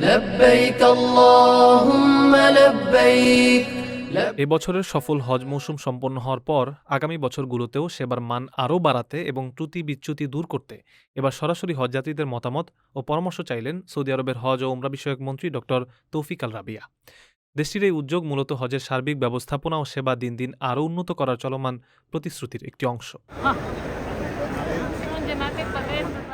لبيك اللهم لبيك. এ বছরের সফল হজ মৌসুম সম্পন্ন হওয়ার পর আগামী বছরগুলোতেও সেবার মান আরও বাড়াতে এবং ত্রুটি বিচ্যুতি দূর করতে এবার সরাসরি হজযাত্রীদের মতামত ও পরামর্শ চাইলেন সৌদি আরবের হজ ও উমরা বিষয়ক মন্ত্রী ডক্টর তৌফিক আল রাবিয়া। দেশটির এই উদ্যোগ মূলত হজের সার্বিক ব্যবস্থাপনা ও সেবা দিন দিন আরও উন্নত করার চলমান প্রতিশ্রুতির একটি অংশ।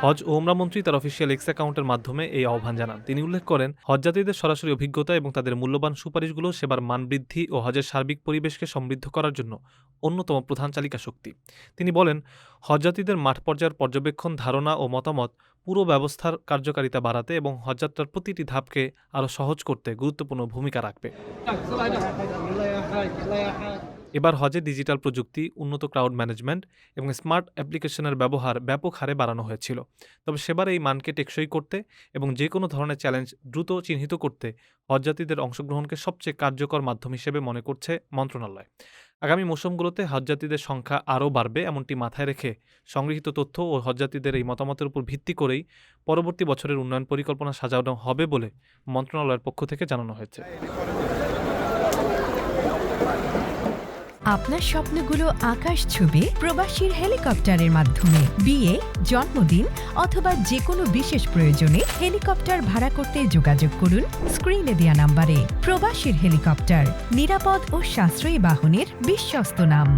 হজ ও উমরা মন্ত্রী তার অফিসিয়াল এক্স অ্যাকাউন্টের মাধ্যমে এই আহ্বান জানান। তিনি উল্লেখ করেন, হজযাত্রীদের সরাসরি অভিজ্ঞতা এবং তাদের মূল্যবান সুপারিশগুলো সেবার মান বৃদ্ধি ও হজের সার্বিক পরিবেশকে সমৃদ্ধ করার জন্য অন্যতম প্রধান চালিকা শক্তি। তিনি বলেন, হজযাত্রীদের মাঠ পর্যায়ের পর্যবেক্ষণ, ধারণা ও মতামত পুরো ব্যবস্থার কার্যকারিতা বাড়াতে এবং হজযাত্রার প্রতিটি ধাপকে আরও সহজ করতে গুরুত্বপূর্ণ ভূমিকা রাখবে। এবার হজে ডিজিটাল প্রযুক্তি, উন্নত ক্রাউড ম্যানেজমেন্ট এবং স্মার্ট অ্যাপ্লিকেশনের ব্যবহার ব্যাপক হারে বাড়ানো হয়েছিল। তবে সেবার এই মানকে টেকসই করতে এবং যে কোনো ধরনের চ্যালেঞ্জ দ্রুত চিহ্নিত করতে হজযাত্রীদের অংশগ্রহণকে সবচেয়ে কার্যকর মাধ্যম হিসেবে মনে করছে মন্ত্রণালয়। আগামী মৌসুমগুলোতে হজযাত্রীদের সংখ্যা আরও বাড়বে এমনটি মাথায় রেখে সংগৃহীত তথ্য ও হজযাত্রীদের এই মতামতের উপর ভিত্তি করেই পরবর্তী বছরের উন্নয়ন পরিকল্পনা সাজানো হবে বলে মন্ত্রণালয়ের পক্ষ থেকে জানানো হয়েছে। আপনার স্বপ্নগুলো আকাশ ছুবে প্রবাসীর হেলিকপ্টারের মাধ্যমে। বিয়ে, জন্মদিন অথবা যে কোনো বিশেষ প্রয়োজনে হেলিকপ্টার ভাড়া করতে যোগাযোগ করুন স্ক্রিনে দেয়া নাম্বারে। প্রবাসীর হেলিকপ্টার, নিরাপদ ও সাশ্রয়ী বাহনের বিশ্বস্ত নাম।